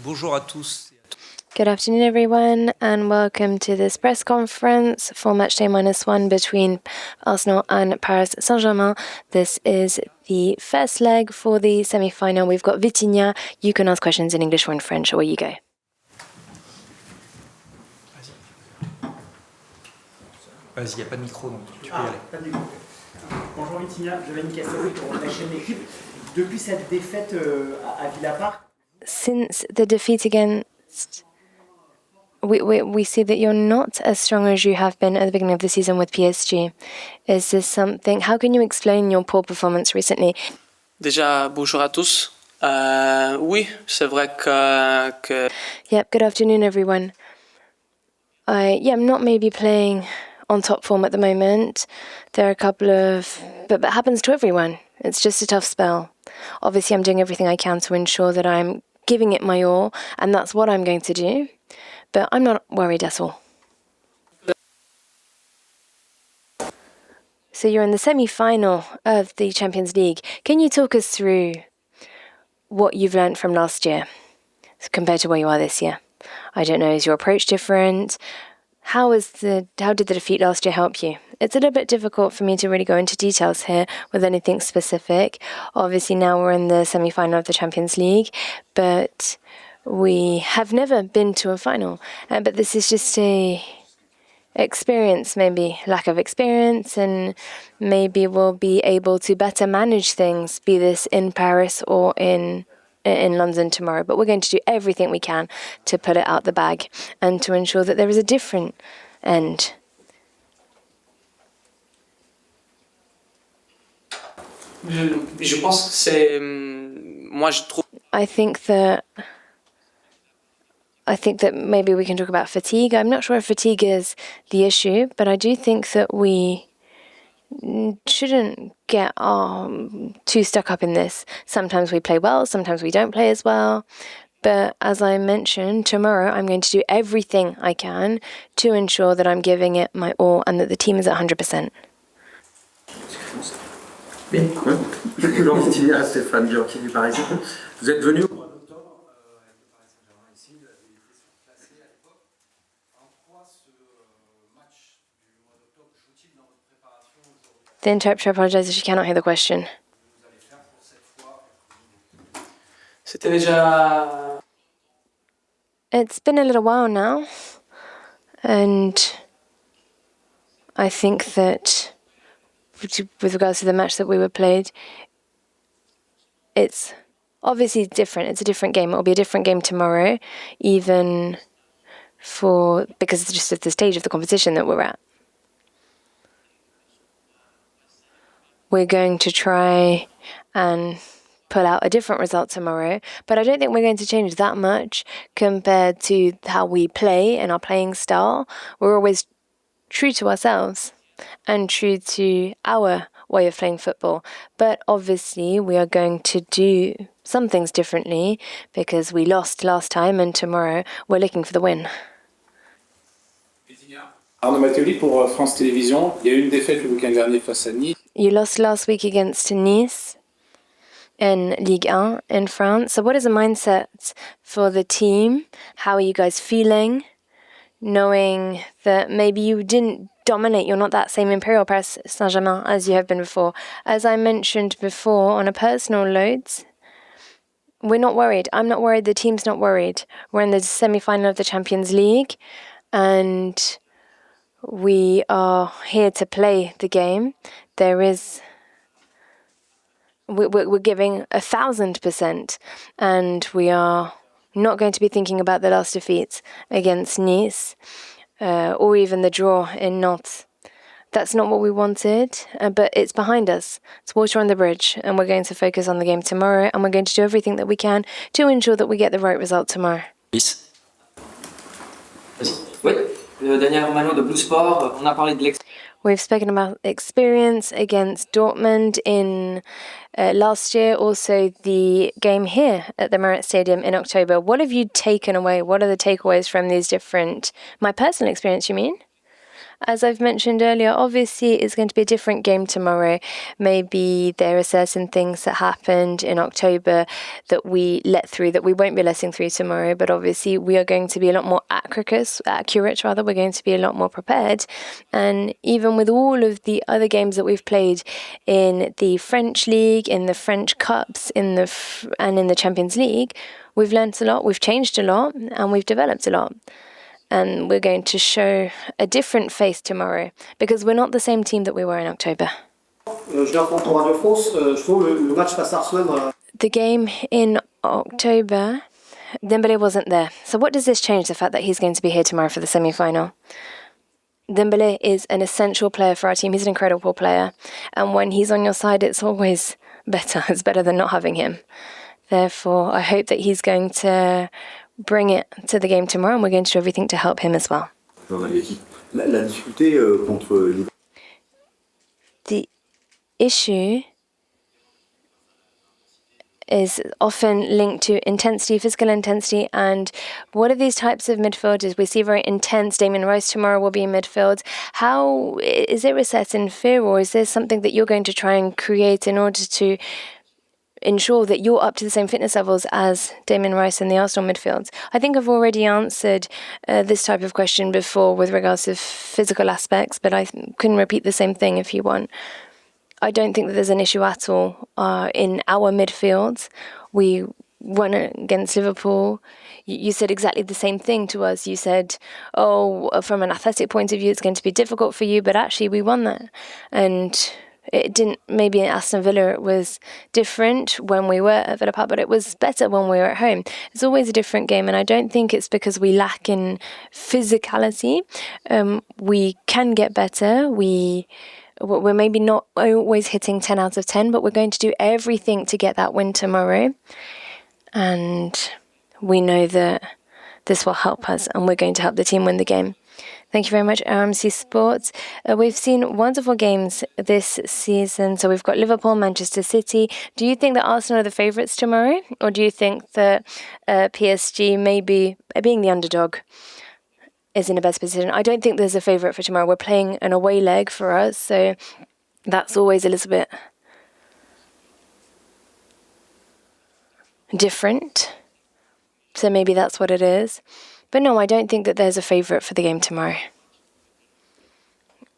Bonjour à tous. Good afternoon, everyone, and welcome to this press conference for matchday -1 between Arsenal and Paris Saint Germain. This is the first leg for the semi-final. We've got Vitinha. You can ask questions in English or in French. Away you go. Vas-y, il n'y a pas de micro, donc tu peux y aller. Pas de micro. Bonjour Vitinha, je vais Nicassori pour la chaîne d'équipe. Depuis cette défaite à Villa Park. Since the defeat against... We see that you're not as strong as you have been at the beginning of the season with PSG. Is this something... How can you explain your poor performance recently? Déjà, bonjour à tous. Oui, c'est vrai que... Yep, good afternoon, everyone. I'm not maybe playing on top form at the moment. There are a couple of... But that happens to everyone. It's just a tough spell. Obviously, I'm doing everything I can to ensure that I'm giving it my all, and that's what I'm going to do. But I'm not worried at all. So you're in the semi-final of the Champions League. Can you talk us through what you've learned from last year compared to where you are this year? I don't know, is your approach different? How did the defeat last year help you? It's a little bit difficult for me to really go into details here with anything specific. Obviously now we're in the semi-final of the Champions League, but we have never been to a final. But this is just a experience, maybe lack of experience, and maybe we'll be able to better manage things, be this in Paris or in London tomorrow. But we're going to do everything we can to pull it out the bag and to ensure that there is a different end. Je pense que c'est... Moi, je trouve... I think that maybe we can talk about fatigue. I'm not sure if fatigue is the issue, but I do think that we shouldn't get too stuck up in this. Sometimes we play well, sometimes we don't play as well. But as I mentioned, tomorrow I'm going to do everything I can to ensure that I'm giving it my all and that the team is at 100%. Bonjour Vitinha, Stéphane Bianchi du Parisien. Vous êtes venu au mois d'octobre avec le Paris Saint Germain ici, vous avez été surclassé à l'époque. En quoi ce match du mois d'octobre joue-t-il dans votre préparation aujourd'hui? The interpreter apologizes, she cannot hear the question. Vous allez faire pour cette fois? C'était déjà... It's been a little while now, and I think that with regards to the match that we were played, it's obviously different. It's a different game. It will be a different game tomorrow, even because it's just at the stage of the competition that we're at. We're going to try and pull out a different result tomorrow, but I don't think we're going to change that much compared to how we play and our playing style. We're always true to ourselves and true to our way of playing football. But obviously we are going to do some things differently because we lost last time and tomorrow we're looking for the win. Arnaud Mathioli pour France Télévisions. Il y a eu une défaite le week-end dernier face à Nice. You lost last week against Nice in Ligue 1 in France. So what is the mindset for the team? How are you guys feeling? Knowing that maybe you didn't dominate, you're not that same Imperial Paris Saint Germain as you have been before. As I mentioned before, on a personal note, we're not worried. I'm not worried. The team's not worried. We're in the semi-final of the Champions League, and we are here to play the game. We're giving 1,000%, and we are not going to be thinking about the last defeat against Nice or even the draw in Nantes. That's not what we wanted, but it's behind us. It's water on the bridge, and we're going to focus on the game tomorrow, and we're going to do everything that we can to ensure that we get the right result tomorrow. Oui, Daniel Romano de Blue Sport, on a parlé de We've spoken about experience against Dortmund in last year, also the game here at the Emirates Stadium in October. What have you taken away? What are the takeaways from these different... My personal experience, you mean? As I've mentioned earlier, obviously it's going to be a different game tomorrow. Maybe there are certain things that happened in October that we let through that we won't be letting through tomorrow. But obviously we are going to be a lot more accurate. We're going to be a lot more prepared. And even with all of the other games that we've played in the French League, in the French Cups, and in the Champions League, we've learnt a lot, we've changed a lot, and we've developed a lot. And we're going to show a different face tomorrow because we're not the same team that we were in October. The game in October, Dembele wasn't there. So what does this change, the fact that he's going to be here tomorrow for the semi-final? Dembele is an essential player for our team. He's an incredible player. And when he's on your side, it's always better. It's better than not having him. Therefore, I hope that he's going to bring it to the game tomorrow, and we're going to do everything to help him as well. The issue is often linked to intensity, physical intensity, and what are these types of midfielders? We see very intense. Damien Rice tomorrow will be in midfield. How is there a certain fear, or is there something that you're going to try and create in order to ensure that you're up to the same fitness levels as Damien Rice in the Arsenal midfield? I think I've already answered this type of question before with regards to physical aspects, but I can repeat the same thing if you want. I don't think that there's an issue at all in our midfield. We won against Liverpool. You said exactly the same thing to us. You said, from an athletic point of view, it's going to be difficult for you, but actually we won that. And it didn't, maybe in Aston Villa it was different when we were at Villa Park, but it was better when we were at home. It's always a different game, and I don't think it's because we lack in physicality. We can get better. We're maybe not always hitting 10 out of 10, but we're going to do everything to get that win tomorrow. And we know that this will help us, and we're going to help the team win the game. Thank you very much, RMC Sports. We've seen wonderful games this season. So we've got Liverpool, Manchester City. Do you think that Arsenal are the favourites tomorrow? Or do you think that PSG, maybe being the underdog, is in a better position? I don't think there's a favourite for tomorrow. We're playing an away leg for us, so that's always a little bit different. So maybe that's what it is. But no, I don't think that there's a favourite for the game tomorrow.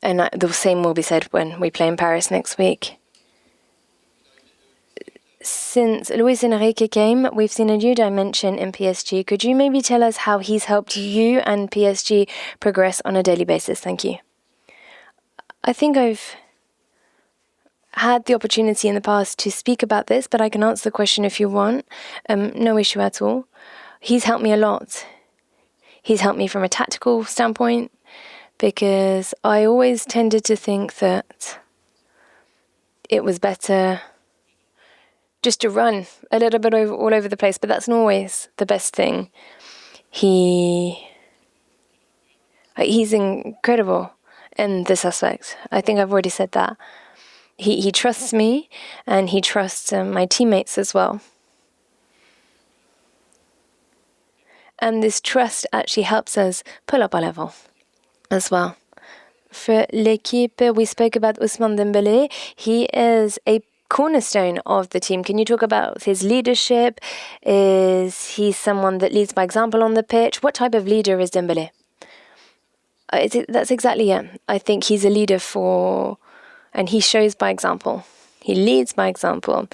And the same will be said when we play in Paris next week. Since Luis Enrique came, we've seen a new dimension in PSG. Could you maybe tell us how he's helped you and PSG progress on a daily basis? Thank you. I think I've had the opportunity in the past to speak about this, but I can answer the question if you want. No issue at all. He's helped me a lot. He's helped me from a tactical standpoint, because I always tended to think that it was better just to run a little bit all over the place, but that's not always the best thing. He's incredible in this aspect. I think I've already said that. He trusts me, and he trusts my teammates as well. And this trust actually helps us pull up our level as well. For l'équipe, we spoke about Ousmane Dembele. He is a cornerstone of the team. Can you talk about his leadership? Is he someone that leads by example on the pitch? What type of leader is Dembele? That's exactly it. I think he's a leader and he shows by example. He leads by example.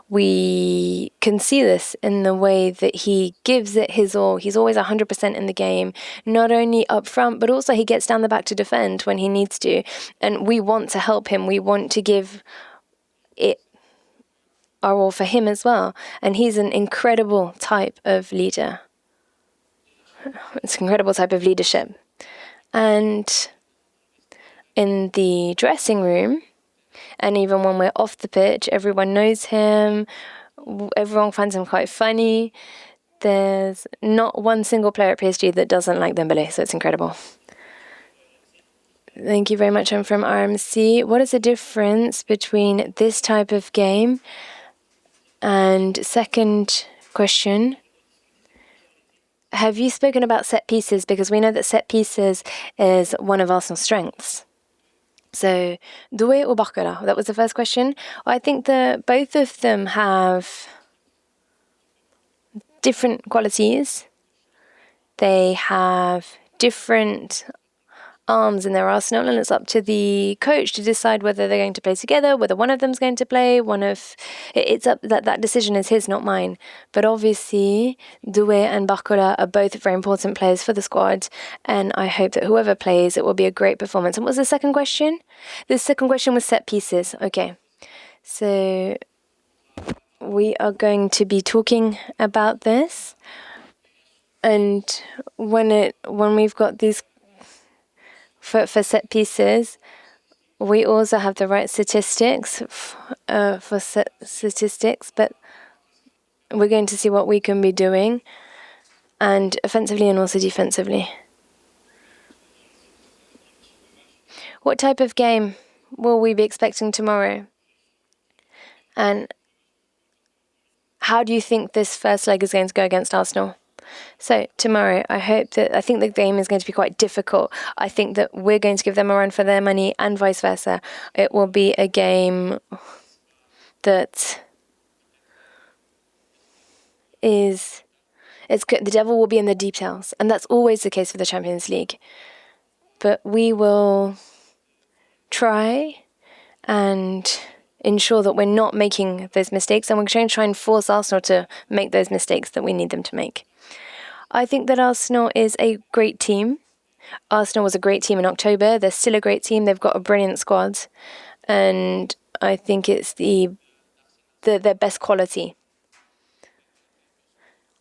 We can see this in the way that he gives it his all. He's always 100% in the game, not only up front, but also he gets down the back to defend when he needs to. And we want to help him. We want to give it our all for him as well. And he's an incredible type of leader. It's an incredible type of leadership. And in the dressing room, and even when we're off the pitch, everyone knows him. Everyone finds him quite funny. There's not one single player at PSG that doesn't like Dembele, so it's incredible. Thank you very much. I'm from RMC. What is the difference between this type of game and second question? have you spoken about set pieces? Because we know that set pieces is one of Arsenal's strengths. So, Doué or Barcola? That was the first question. I think that both of them have different qualities. They have different arms in their arsenal, and it's up to the coach to decide whether they're going to play together, whether one of them's going to play. It's up that decision is his, not mine. But obviously, Doué and Barcola are both very important players for the squad, and I hope that whoever plays, it will be a great performance. And what was the second question? The second question was set pieces. Okay, so we are going to be talking about this, and when we've got these for set pieces, we also have the right statistics for statistics, but we're going to see what we can be doing, and offensively and also defensively. What type of game will we be expecting tomorrow? And how do you think this first leg is going to go against Arsenal? So tomorrow, I think the game is going to be quite difficult. I think that we're going to give them a run for their money and vice versa. It will be a game that the devil will be in the details. And that's always the case for the Champions League. But we will try and ensure that we're not making those mistakes, and we're going to try and force Arsenal to make those mistakes that we need them to make. I think that Arsenal is a great team. Arsenal was a great team in October. They're still a great team. They've got a brilliant squad. And I think it's their best quality.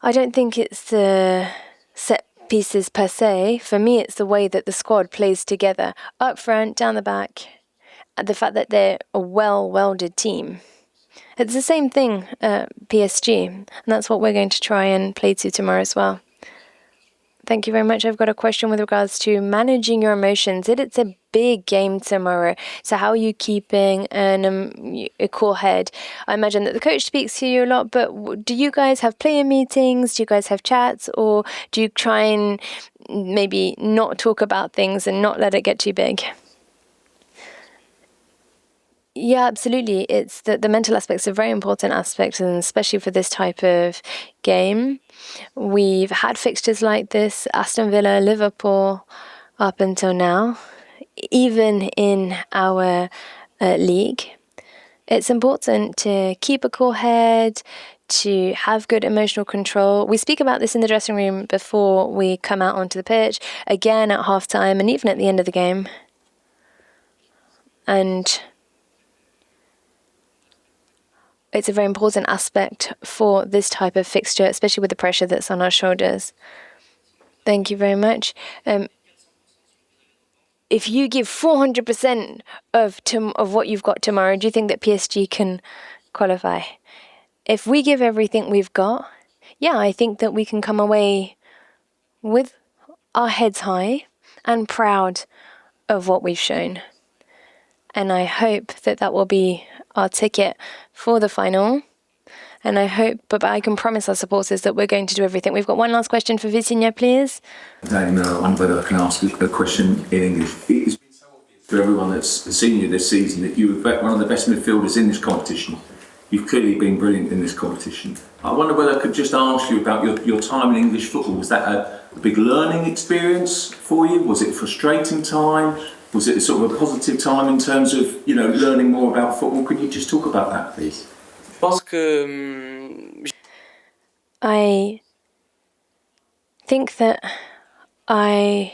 I don't think it's the set pieces per se. For me, it's the way that the squad plays together. Up front, down the back. And the fact that they're a well-welded team. It's the same thing at PSG. And that's what we're going to try and play to tomorrow as well. Thank you very much. I've got a question with regards to managing your emotions. It's a big game tomorrow. So how are you keeping a cool head? I imagine that the coach speaks to you a lot, but do you guys have player meetings? Do you guys have chats? Or do you try and maybe not talk about things and not let it get too big? Yeah, absolutely. It's the mental aspect's a very important aspect, and especially for this type of game. We've had fixtures like this, Aston Villa, Liverpool, up until now, even in our league. It's important to keep a cool head, to have good emotional control. We speak about this in the dressing room before we come out onto the pitch, again at half-time, and even at the end of the game. And it's a very important aspect for this type of fixture, especially with the pressure that's on our shoulders. Thank you very much. If you give 400% of what you've got tomorrow, do you think that PSG can qualify? If we give everything we've got, yeah, I think that we can come away with our heads high and proud of what we've shown. And I hope that that will be our ticket for the final. And I hope, but I can promise our supporters that we're going to do everything. We've got one last question for Vitinha, please. I wonder if I can ask a question in English. It's been so obvious to everyone that's seen you this season that you were one of the best midfielders in this competition. You've clearly been brilliant in this competition. I wonder whether I could just ask you about your time in English football. Was that a big learning experience for you? Was it a frustrating time? Was it a sort of a positive time in terms of, learning more about football? Could you just talk about that, please? I think that I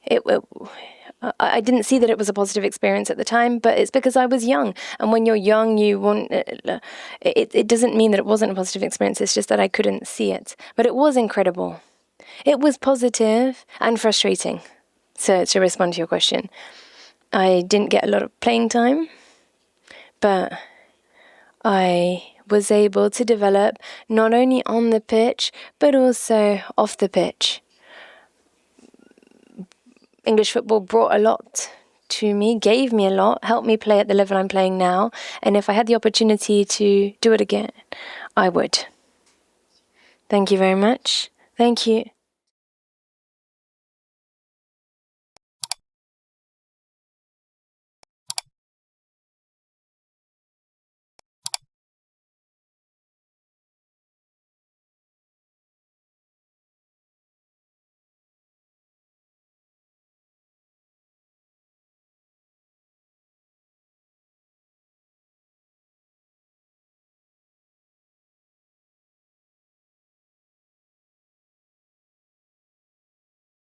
didn't see that it was a positive experience at the time, but it's because I was young. And when you're young, you want it doesn't mean that it wasn't a positive experience. It's just that I couldn't see it. But it was incredible. It was positive and frustrating. So to respond to your question, I didn't get a lot of playing time, but I was able to develop not only on the pitch, but also off the pitch. English football brought a lot to me, gave me a lot, helped me play at the level I'm playing now. And if I had the opportunity to do it again, I would. Thank you very much. Thank you.